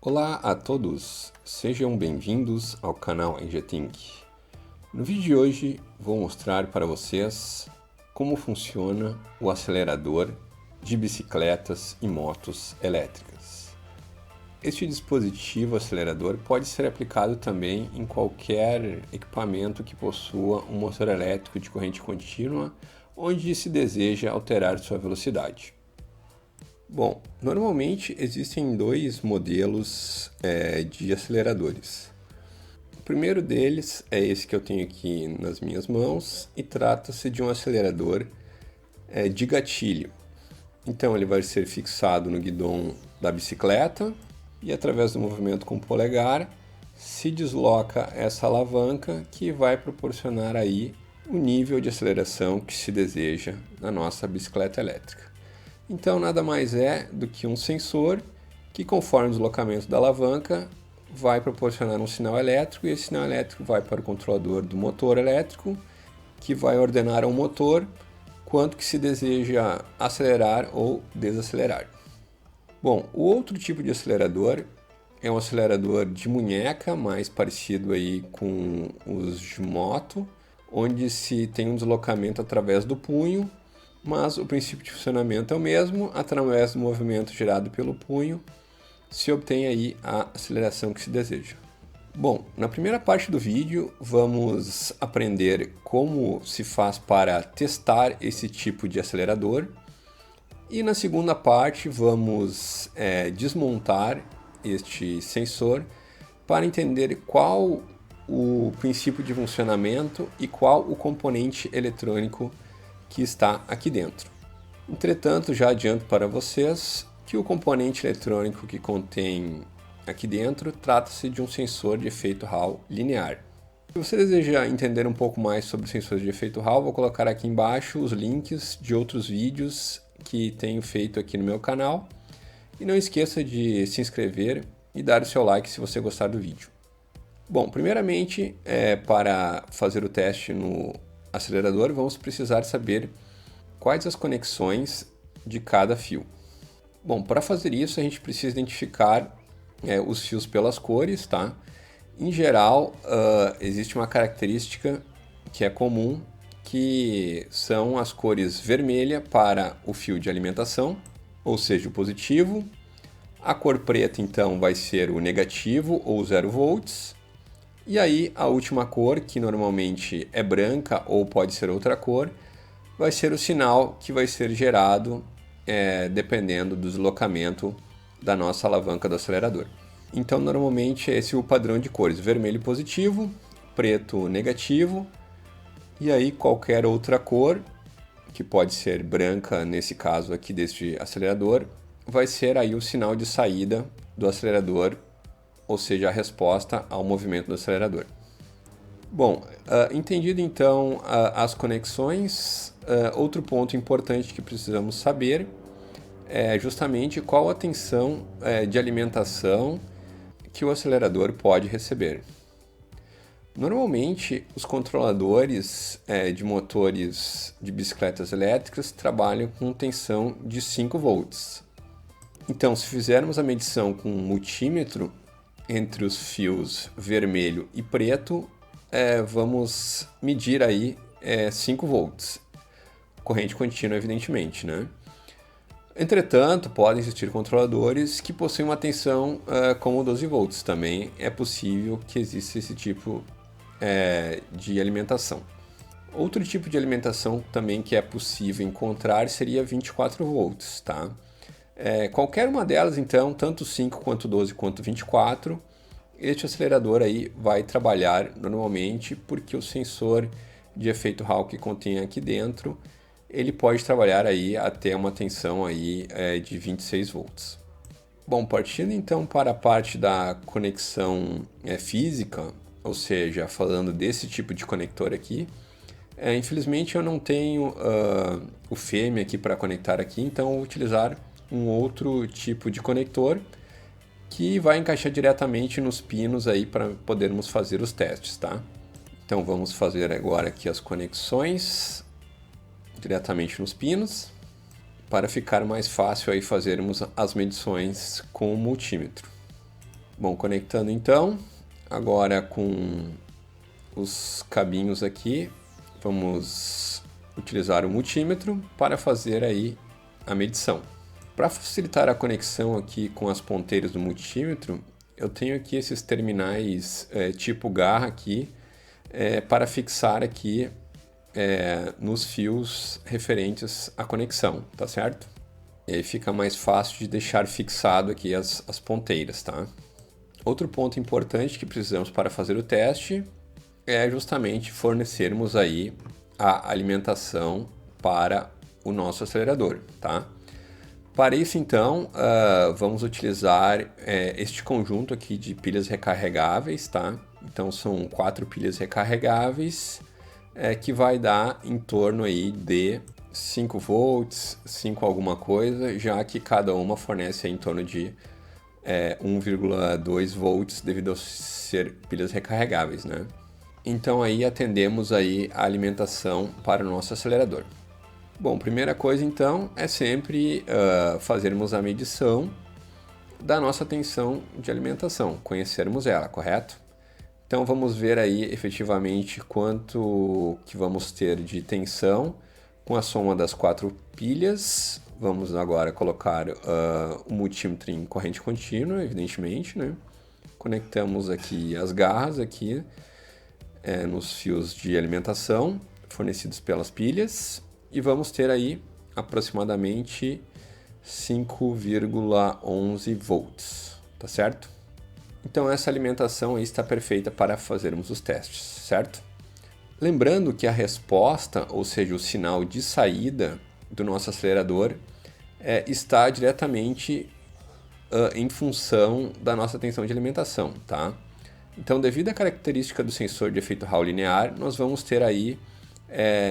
Olá a todos, sejam bem-vindos ao canal EnGThink. No vídeo de hoje vou mostrar para vocês como funciona o acelerador de bicicletas e motos elétricas. Este dispositivo acelerador pode ser aplicado também em qualquer equipamento que possua um motor elétrico de corrente contínua, onde se deseja alterar sua velocidade. Bom, normalmente existem dois modelos de aceleradores. O primeiro deles é esse que eu tenho aqui nas minhas mãos e trata-se de um acelerador de gatilho. Então ele vai ser fixado no guidão da bicicleta e através do movimento com o polegar se desloca essa alavanca que vai proporcionar aí o nível de aceleração que se deseja na nossa bicicleta elétrica. Então nada mais é do que um sensor que, conforme o deslocamento da alavanca, vai proporcionar um sinal elétrico e esse sinal elétrico vai para o controlador do motor elétrico, que vai ordenar ao motor quanto que se deseja acelerar ou desacelerar. Bom, o outro tipo de acelerador é um acelerador de munheca, mais parecido aí com os de moto, onde se tem um deslocamento através do punho, mas o princípio de funcionamento é o mesmo. Através do movimento gerado pelo punho se obtém aí a aceleração que se deseja. Bom, na primeira parte do vídeo vamos aprender como se faz para testar esse tipo de acelerador e na segunda parte vamos desmontar este sensor para entender qual o princípio de funcionamento e qual o componente eletrônico que está aqui dentro. Entretanto, já adianto para vocês que o componente eletrônico que contém aqui dentro trata-se de um sensor de efeito Hall linear. Se você deseja entender um pouco mais sobre sensores de efeito Hall, vou colocar aqui embaixo os links de outros vídeos que tenho feito aqui no meu canal. E não esqueça de se inscrever e dar o seu like se você gostar do vídeo. Bom, primeiramente, para fazer o teste no acelerador, vamos precisar saber quais as conexões de cada fio. Bom, para fazer isso a gente precisa identificar os fios pelas cores, tá? Em geral, existe uma característica que é comum, que são as cores vermelha para o fio de alimentação, ou seja, o positivo. A cor preta, então, vai ser o negativo ou 0 volts. E aí a última cor, que normalmente é branca ou pode ser outra cor, vai ser o sinal que vai ser gerado dependendo do deslocamento da nossa alavanca do acelerador. Então normalmente esse é o padrão de cores: vermelho positivo, preto negativo, e aí qualquer outra cor, que pode ser branca nesse caso aqui deste acelerador, vai ser aí o sinal de saída do acelerador, ou seja, a resposta ao movimento do acelerador. Bom, entendido então as conexões, outro ponto importante que precisamos saber é justamente qual a tensão de alimentação que o acelerador pode receber. Normalmente, os controladores de motores de bicicletas elétricas trabalham com tensão de 5 volts. Então, se fizermos a medição com um multímetro entre os fios vermelho e preto, vamos medir aí 5 volts. Corrente contínua, evidentemente, né? Entretanto, podem existir controladores que possuem uma tensão como 12 volts. Também é possível que exista esse tipo de alimentação. Outro tipo de alimentação também que é possível encontrar seria 24 volts, tá? Qualquer uma delas, então, tanto 5 quanto 12 quanto 24, este acelerador aí vai trabalhar normalmente, porque o sensor de efeito Hall que contém aqui dentro, ele pode trabalhar aí até uma tensão aí de 26 volts. Bom, partindo então para a parte da conexão física, ou seja, falando desse tipo de conector aqui, infelizmente eu não tenho o FEM aqui para conectar aqui, então eu vou utilizar um outro tipo de conector que vai encaixar diretamente nos pinos aí para podermos fazer os testes, tá? Então vamos fazer agora aqui as conexões diretamente nos pinos, para ficar mais fácil aí fazermos as medições com o multímetro. Bom, conectando então, agora com os cabinhos aqui, vamos utilizar o multímetro para fazer aí a medição. Para facilitar a conexão aqui com as ponteiras do multímetro, eu tenho aqui esses terminais tipo garra aqui, para fixar aqui nos fios referentes à conexão, tá certo? E aí fica mais fácil de deixar fixado aqui as ponteiras, tá? Outro ponto importante que precisamos para fazer o teste é justamente fornecermos aí a alimentação para o nosso acelerador, tá? Para isso, então, vamos utilizar este conjunto aqui de pilhas recarregáveis, tá? Então, são 4 pilhas recarregáveis, que vai dar em torno aí de 5 volts, 5 alguma coisa, já que cada uma fornece aí em torno de 1,2 volts devido a ser pilhas recarregáveis, né? Então aí atendemos aí a alimentação para o nosso acelerador. Bom, primeira coisa então é sempre fazermos a medição da nossa tensão de alimentação, conhecermos ela, correto? Então vamos ver aí efetivamente quanto que vamos ter de tensão com a soma das 4 pilhas. Vamos agora colocar o multímetro em corrente contínua, evidentemente, né? Conectamos aqui as garras aqui nos fios de alimentação fornecidos pelas pilhas e vamos ter aí aproximadamente 5,11 volts, tá certo? Então essa alimentação aí está perfeita para fazermos os testes, certo? Lembrando que a resposta, ou seja, o sinal de saída do nosso acelerador está diretamente em função da nossa tensão de alimentação, tá? Então, devido à característica do sensor de efeito Hall linear, nós vamos ter aí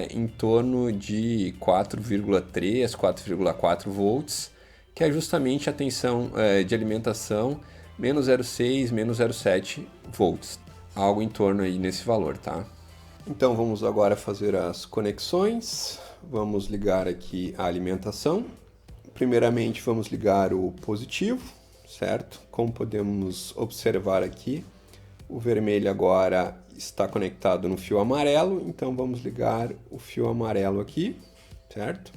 em torno de 4,3, 4,4 volts, que é justamente a tensão de alimentação menos 0,6, menos 0,7 volts, algo em torno aí nesse valor, tá? Então, vamos agora fazer as conexões. Vamos ligar aqui a alimentação. Primeiramente, vamos ligar o positivo, certo? Como podemos observar aqui, o vermelho agora está conectado no fio amarelo, então vamos ligar o fio amarelo aqui, certo?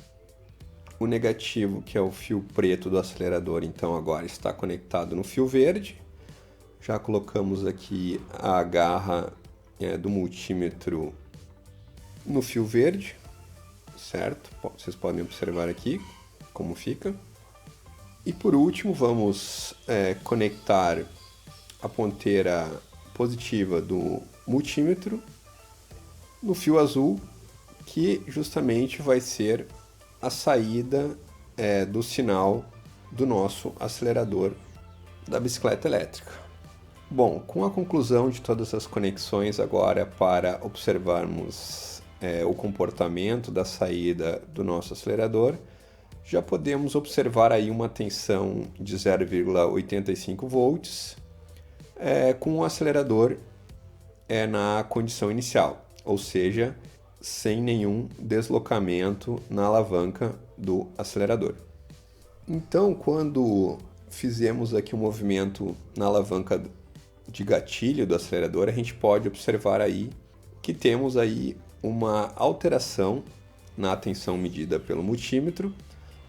O negativo, que é o fio preto do acelerador, então agora está conectado no fio verde. Já colocamos aqui a garra do multímetro no fio verde, certo? Vocês podem observar aqui como fica. E por último, vamos conectar a ponteira positiva do multímetro no fio azul, que justamente vai ser a saída do sinal do nosso acelerador da bicicleta elétrica. Bom, com a conclusão de todas as conexões agora para observarmos o comportamento da saída do nosso acelerador, já podemos observar aí uma tensão de 0,85 volts com o acelerador na condição inicial, ou seja, sem nenhum deslocamento na alavanca do acelerador. Então, quando fizemos aqui um movimento na alavanca de gatilho do acelerador, a gente pode observar aí que temos aí uma alteração na tensão medida pelo multímetro,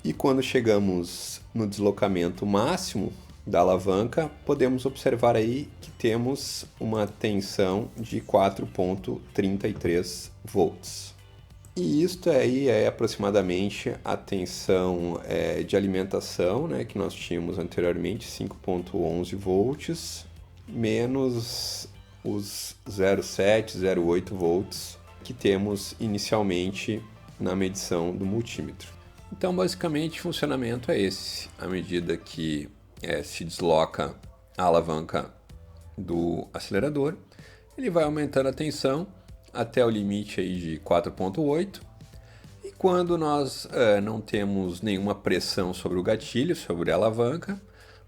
e quando chegamos no deslocamento máximo da alavanca, podemos observar aí que temos uma tensão de 4,33 volts. E isto aí é aproximadamente a tensão de alimentação, né, que nós tínhamos anteriormente, 5,11 volts, menos os 0,7, 0,8 volts que temos inicialmente na medição do multímetro. Então, basicamente, o funcionamento é esse. À medida que se desloca a alavanca do acelerador, ele vai aumentando a tensão até o limite aí de 4,8. E quando nós não temos nenhuma pressão sobre o gatilho, sobre a alavanca,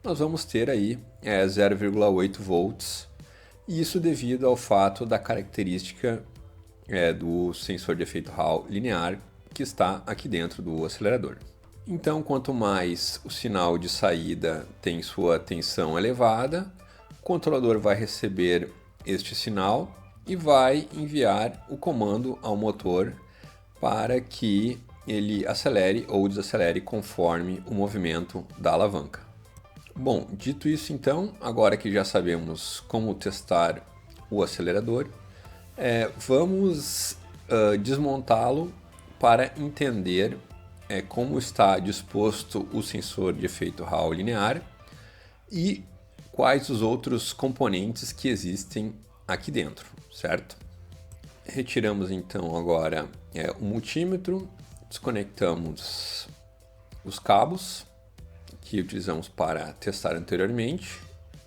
nós vamos ter aí 0,8 volts. Isso devido ao fato da característica do sensor de efeito Hall linear que está aqui dentro do acelerador. Então, quanto mais o sinal de saída tem sua tensão elevada, controlador vai receber este sinal e vai enviar o comando ao motor para que ele acelere ou desacelere conforme o movimento da alavanca. Bom, dito isso então, agora que já sabemos como testar o acelerador, vamos desmontá-lo para entender como está disposto o sensor de efeito Hall linear e quais os outros componentes que existem aqui dentro, certo? Retiramos então agora o multímetro, desconectamos os cabos que utilizamos para testar anteriormente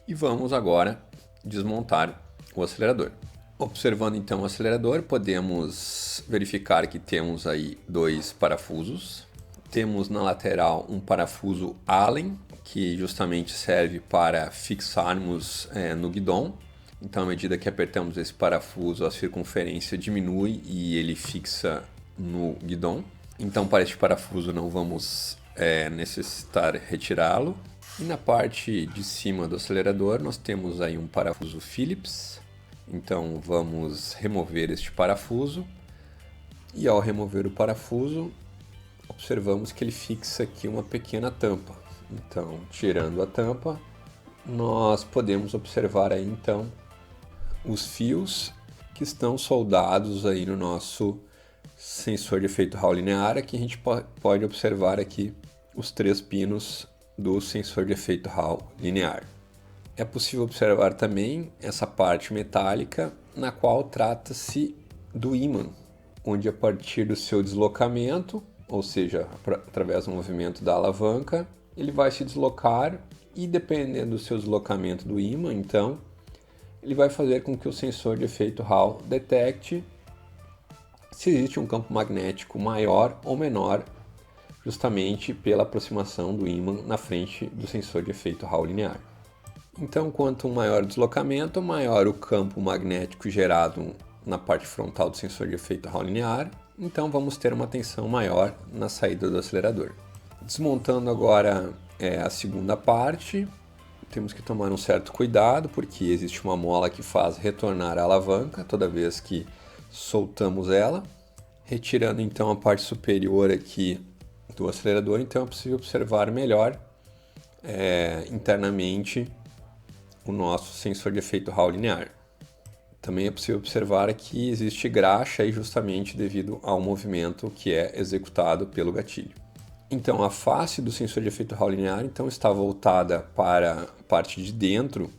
e vamos agora desmontar o acelerador. Observando então o acelerador, podemos verificar que temos aí 2 parafusos. Temos na lateral um parafuso Allen, que justamente serve para fixarmos no guidão. Então, à medida que apertamos esse parafuso, a circunferência diminui e ele fixa no guidão. Então, para este parafuso não vamos necessitar retirá-lo. E na parte de cima do acelerador, nós temos aí um parafuso Phillips. Então, vamos remover este parafuso. E ao remover o parafuso, observamos que ele fixa aqui uma pequena tampa. Então, tirando a tampa, nós podemos observar aí então os fios que estão soldados aí no nosso sensor de efeito Hall linear. Aqui a gente pode observar aqui os 3 pinos do sensor de efeito Hall linear. É possível observar também essa parte metálica, na qual trata-se do ímã, onde a partir do seu deslocamento, ou seja, através do movimento da alavanca, ele vai se deslocar e, dependendo do seu deslocamento do ímã, então, ele vai fazer com que o sensor de efeito Hall detecte se existe um campo magnético maior ou menor, justamente pela aproximação do ímã na frente do sensor de efeito Hall linear. Então, quanto maior o deslocamento, maior o campo magnético gerado na parte frontal do sensor de efeito Hall linear, então vamos ter uma tensão maior na saída do acelerador. Desmontando agora a segunda parte, temos que tomar um certo cuidado, porque existe uma mola que faz retornar a alavanca toda vez que soltamos ela. Retirando então a parte superior aqui do acelerador, então é possível observar melhor internamente o nosso sensor de efeito Hall linear. Também é possível observar que existe graxa aí justamente devido ao movimento que é executado pelo gatilho. Então, a face do sensor de efeito Hall linear então, está voltada para a parte de dentro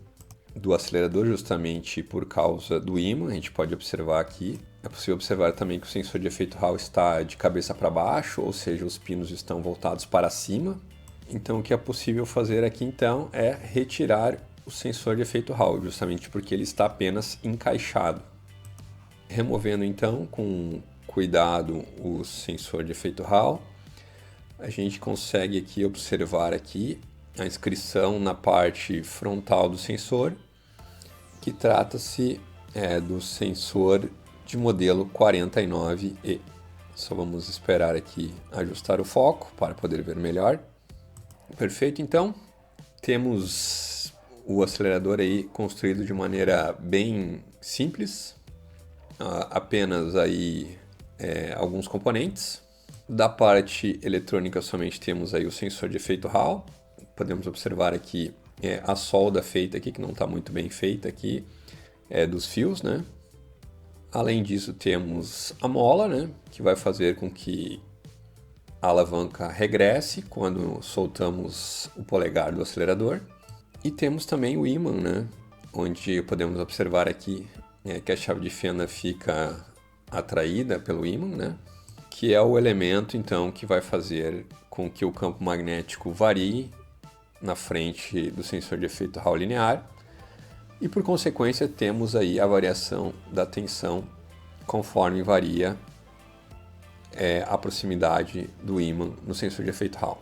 do acelerador, justamente por causa do ímã. A gente pode observar aqui. É possível observar também que o sensor de efeito Hall está de cabeça para baixo, ou seja, os pinos estão voltados para cima. Então, o que é possível fazer aqui então é retirar o sensor de efeito Hall, justamente porque ele está apenas encaixado. Removendo então com cuidado o sensor de efeito Hall, a gente consegue aqui observar aqui a inscrição na parte frontal do sensor, que trata-se do sensor de modelo 49E. Só vamos esperar aqui ajustar o foco para poder ver melhor. Perfeito, então temos o acelerador aí construído de maneira bem simples, apenas aí alguns componentes. Da parte eletrônica somente temos aí o sensor de efeito Hall. Podemos observar aqui a solda feita aqui, que não está muito bem feita aqui, dos fios, né? Além disso temos a mola, né? Que vai fazer com que a alavanca regresse quando soltamos o polegar do acelerador. E temos também o ímã, né? Onde podemos observar aqui que a chave de fenda fica atraída pelo ímã, né? Que é o elemento então que vai fazer com que o campo magnético varie na frente do sensor de efeito Hall linear e por consequência temos aí a variação da tensão conforme varia a proximidade do ímã no sensor de efeito Hall.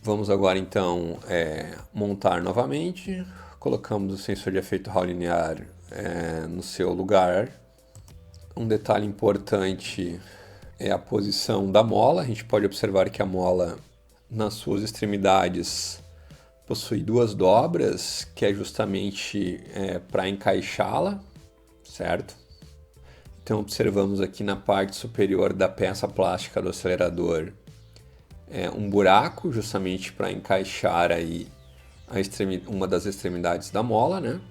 Vamos agora então montar novamente. Colocamos o sensor de efeito Hall linear no seu lugar. Um detalhe importante é a posição da mola. A gente pode observar que a mola nas suas extremidades possui duas dobras, que é justamente para encaixá-la, certo? Então observamos aqui na parte superior da peça plástica do acelerador um buraco, justamente para encaixar aí uma das extremidades da mola, né?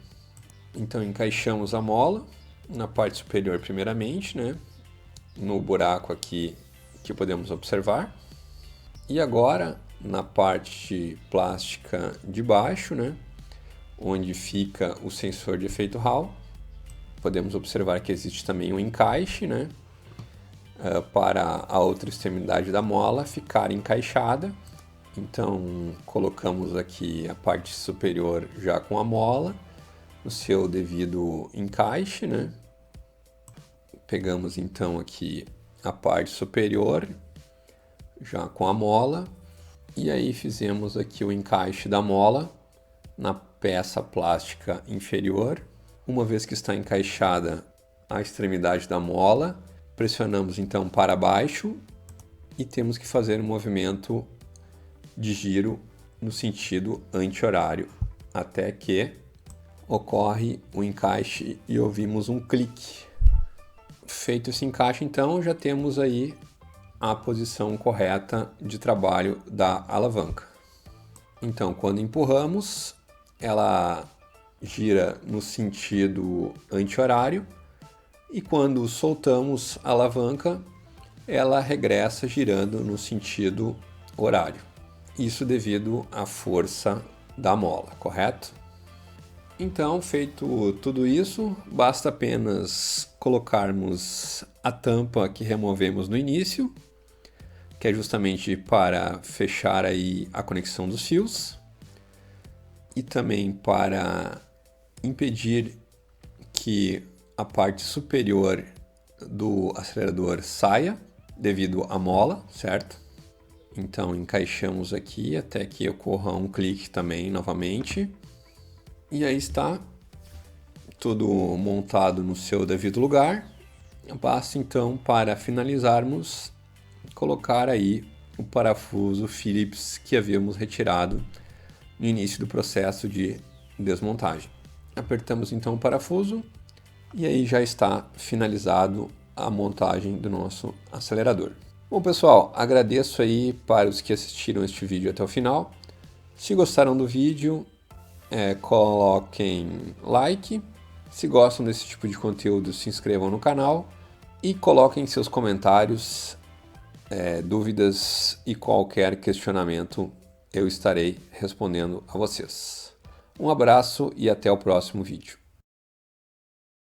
Então encaixamos a mola na parte superior primeiramente, né? No buraco aqui que podemos observar. E agora na parte plástica de baixo, né? Onde fica o sensor de efeito Hall, podemos observar que existe também um encaixe, né? Para a outra extremidade da mola ficar encaixada. Então colocamos aqui a parte superior já com a mola no seu devido encaixe, né? Pegamos então aqui a parte superior já com a mola e aí fizemos aqui o encaixe da mola na peça plástica inferior. Uma vez que está encaixada a extremidade da mola, pressionamos então para baixo e temos que fazer um movimento de giro no sentido anti-horário até que ocorre o encaixe e ouvimos um clique. Feito esse encaixe, então, já temos aí a posição correta de trabalho da alavanca. Então, quando empurramos, ela gira no sentido anti-horário e quando soltamos a alavanca, ela regressa girando no sentido horário. Isso devido à força da mola, correto? Então, feito tudo isso, basta apenas colocarmos a tampa que removemos no início, que é justamente para fechar aí a conexão dos fios, e também para impedir que a parte superior do acelerador saia devido à mola, certo? Então encaixamos aqui até que ocorra um clique também novamente. E aí está tudo montado no seu devido lugar. Basta então, para finalizarmos, colocar aí o parafuso Phillips que havíamos retirado no início do processo de desmontagem. Apertamos então o parafuso e aí já está finalizado a montagem do nosso acelerador. Bom pessoal, agradeço aí para os que assistiram este vídeo até o final. Se gostaram do vídeo, coloquem like. Se gostam desse tipo de conteúdo, se inscrevam no canal e coloquem seus comentários, dúvidas e qualquer questionamento, eu estarei respondendo a vocês. Um abraço e até o próximo vídeo.